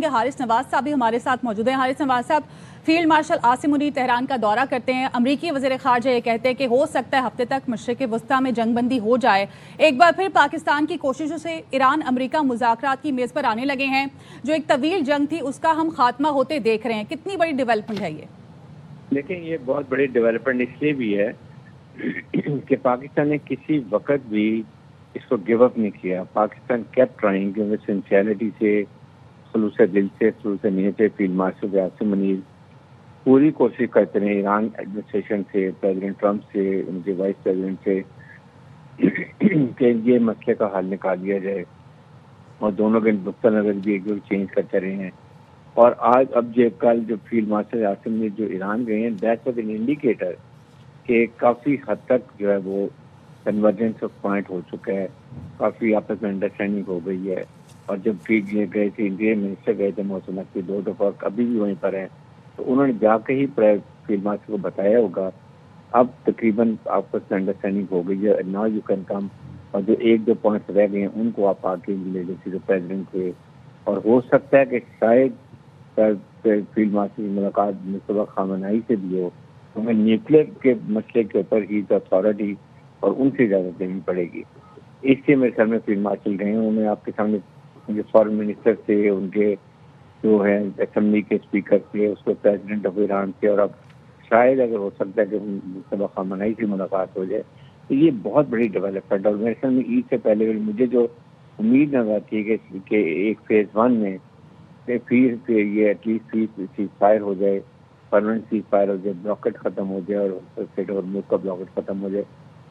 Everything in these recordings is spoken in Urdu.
گے حارث نواز صاحب بھی ہمارے ساتھ موجود ہیں۔ حارث نواز صاحب، field marshal Asim Munir Tehran کا دورہ کرتے ہیں، امریکی وزیر خارجہ یہ کہتے ہیں کہ ہو سکتا ہے ہفتے تک مشرق وسطیٰ میں جنگ بندی ہو جائے۔ ایک بار پھر پاکستان کی کوششوں سے ایران امریکہ مذاکرات کی میز پر آنے لگے ہیں، جو ایک طویل جنگ تھی اس کا ہم خاتمہ ہوتے دیکھ رہے ہیں۔ کتنی بڑی ڈیولپمنٹ ہے یہ؟ لیکن یہ بہت بڑی ڈیولپمنٹ اس لیے بھی ہے کہ پاکستان نے کسی وقت بھی اس کو گیو اپ نہیں کیا۔ پاکستان کیپ ٹرائنگ، کیونکہ سنسیئرٹی سے، خلوص دل سے، خلوص نیت سے فیلڈ مارشل عاصم منیر پوری کوشش کرتے ہیں ایران ایڈمنسٹریشن سے، پریزیڈنٹ ٹرمپ سے، ان کے وائس پریزیڈنٹ سے، کہ یہ مسئلے کا حل نکال دیا جائے، اور دونوں کے نقطہ نظر بھی ایک چینج کرتے رہے ہیں۔ اور آج اب جو کل جو فیلڈ مارشل عاصم منیر جو ایران گئے ہیں، دیٹ واز این انڈیکیٹر کہ کافی حد تک جو ہے وہ کنورجنس آف پوائنٹ ہو چکا ہے، کافی آپس میں انڈرسٹینڈنگ ہو گئی ہے۔ اور جب فیلڈ یہ گئے تھے، انڈین منسٹر گئے تھے موسم کی 2 دفعہ، ابھی بھی وہیں پر ہیں، تو انہوں نے جا کے ہی فیلڈ مارشل کو بتایا ہوگا اب تقریباً آپس میں انڈرسٹینڈنگ ہو گئی ہے، ناؤ یو کین کم، اور جو 1-2 پوائنٹس رہ گئے ہیں ان کو آپ آگے لے لیں سیدھے پریزیڈنٹ کے۔ اور ہو سکتا ہے کہ شاید فیلڈ مارشل کی ملاقات مصطفیٰ خامنہئی سے بھی ہو، ہمیں نیوکلیر کے مسئلے کے اوپر ہی اتھارٹی اور ان سے اجازت دینی پڑے گی۔ اس لیے میرے خیال میں فیلڈ مارشل گئے ہیں۔ میں آپ کے سامنے جو فارن منسٹر سے، ان کے جو ہے اسمبلی کے اسپیکر سے، اس کو پریزیڈنٹ آف ایران سے، اور اب شاید اگر ہو سکتا ہے کہ مصطفیٰ خامنہئی سے ملاقات ہو جائے، تو یہ بہت بڑی ڈیولپمنٹ۔ اور میرے خیال میں عید سے پہلے مجھے جو امید نظر آتی ہے کہ ایک فیز 1 میں پھر یہ ایٹ لیسٹ سیز فائر ہو جائے، پرماننٹ سیز فائر ہو جائے، بلاکٹ ختم ہو جائے، اور ملک کا بلاکٹ ختم ہو جائے،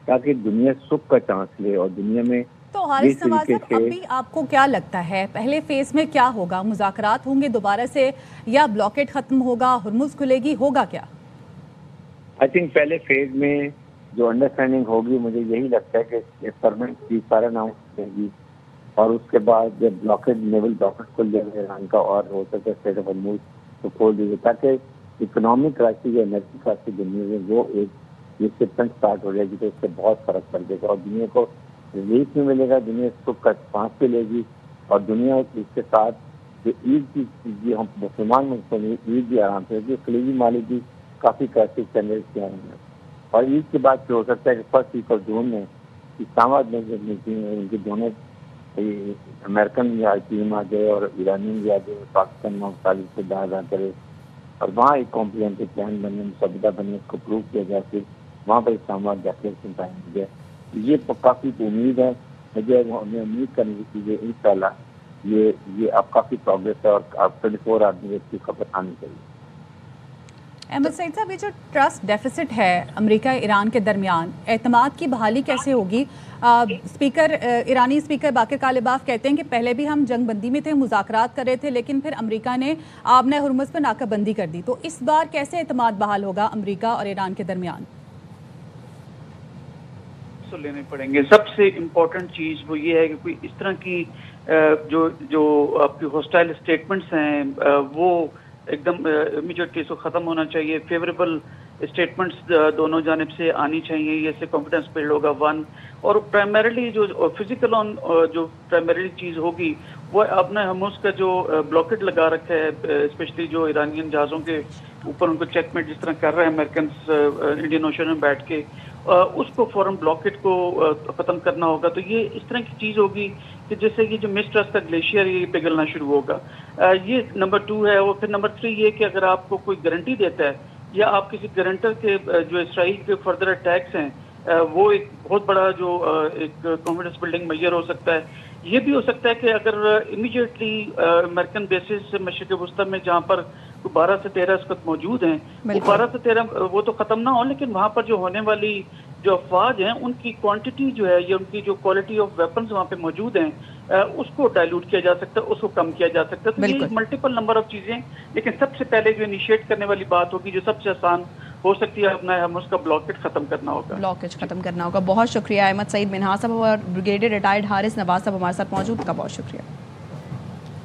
تاکہ دنیا سکھ کا چانس لے۔ اور دنیا میں تو حارث نواز صاحب، ابھی آپ کو کیا لگتا ہے پہلے فیز میں کیا ہوگا؟ مذاکرات ہوں گے دوبارہ سے، یا بلاکٹ ختم ہوگا، ہرمز کھلے گی، ہوگا کیا؟ آئی تھنک پہلے فیز میں جو انڈرسٹینڈنگ ہوگی، مجھے یہی لگتا ہے کہ پرماننٹ سیز فائر اناؤنس کرے گی، اور اس کے بعد جب بلاکٹ نیول بلاکٹ کھل جائے گا ایران کا، اور ہو سکے اسٹیٹ آف ہرمز کو کھول دیجیے، تاکہ اکنامک کرائسس یا انرجی کرائسس دنیا میں وہ ایک یہ شپمنٹ اسٹارٹ ہو جائے گی، تو اس سے بہت فرق پڑ جائے گا، اور دنیا کو ریلیف نہیں ملے گا، دنیا سکھ کا سانس پہ لے گی، اور دنیا اس کے ساتھ جو عید کی ہم مسلمان ملکوں میں عید بھی آرام سے ہوگی، خلیجی ممالک بھی کافی کرائسس کے اندر کیا رہے ہیں۔ اور عید کے بعد ہو سکتا ہے کہ فرسٹ ویک آف جون میں اسلام آباد میں جب میٹنگ ہے، ان کے دونوں امریکن یا ٹیم آ جائے اور ایرانین بھی آ جائے، پاکستان تعلق سے دار کرے، اور وہاں ایک کمپریہنسو پلان بنے، مسودہ بنے، اس کو پروو کیا جائے، پھر وہاں پر اسلام آباد ڈیکلیریشن قائم ہو جائے۔ یہ کافی امید ہے، مجھے ہمیں امید کرنی چاہیے انشاءاللہ یہ اب کافی پروگریس ہے، اور اب 24 آدمی اس کی خبر آنی چاہیے۔ احمد سعید صاحب، یہ جو ٹرسٹ ڈیفیسٹ ہے امریکہ ایران کے درمیان، اعتماد کی بحالی کیسے ہوگی؟ ایرانی اسپیکر باقر کالباف کہتے ہیں کہ پہلے بھی ہم جنگ بندی میں تھے، مذاکرات کر رہے تھے، لیکن پھر امریکہ نے آبنہ ہرمز پر ناکہ بندی کر دی، تو اس بار کیسے اعتماد بحال ہوگا امریکہ اور ایران کے درمیان؟ لینے پڑیں گے۔ سب سے امپورٹنٹ چیز وہ یہ ہے کہ کوئی اس طرح کی جو آپ کی ہوسٹائل اسٹیٹمنٹس ہیں وہ ایک دم امیڈیٹلی اس کو ختم ہونا چاہیے۔ فیوریبل اسٹیٹمنٹس دونوں جانب سے آنی چاہیے، یہ سے کانفیڈنس بلڈ ہوگا 1۔ اور پرائمریلی جو فزیکل جو پرائمریلی چیز ہوگی وہ اپنے ہرمز کا جو بلاکٹ لگا رکھا ہے، اسپیشلی جو ایرانین جہازوں کے اوپر ان کو چیک میٹ جس طرح کر رہے ہیں امریکنس انڈین اوشن میں بیٹھ کے، اس کو فوراً بلاکٹ کو ختم کرنا ہوگا۔ تو یہ اس طرح کی چیز ہوگی کہ جس سے یہ جو مسٹرسٹ کا گلیشیئر یہ پگھلنا شروع ہوگا۔ یہ نمبر 2 ہے۔ اور پھر نمبر 3 یہ کہ اگر آپ کو کوئی گارنٹی دیتا ہے یا آپ کسی گارنٹر کے جو اسرائیل کے فردر اٹیکس ہیں وہ ایک بہت بڑا جو ایک کانفیڈنس بلڈنگ میجر ہو سکتا ہے۔ یہ بھی ہو سکتا ہے کہ اگر امیڈیٹلی امریکن بیسز مشرق وسطیٰ میں جہاں پر 12 سے 13 اس وقت موجود ہیں، وہ 12 سے 13 وہ تو ختم نہ ہو، لیکن وہاں پر جو ہونے والی جو افواج ہیں ان کی کوانٹٹی جو ہے یا ان کی جو کوالٹی آف ویپنز وہاں پہ موجود ہیں اس کو ڈائلوٹ کیا جا سکتا ہے، اس کو کم کیا جا سکتا ہے۔ تو یہ ملٹیپل نمبر آف چیزیں، لیکن سب سے پہلے جو انیشیٹ کرنے والی بات ہوگی، جو سب سے آسان ہو سکتی ہے، اپنا ہرمز کا بلاکٹ ختم کرنا ہوگا۔ بلاکٹ ختم کرنا ہوگا۔ بہت شکریہ احمد سعید منہا صاحب اور بریگیڈیئر ریٹائرڈ حارث نواز صاحب ہمارے ساتھ موجود کا، بہت شکریہ۔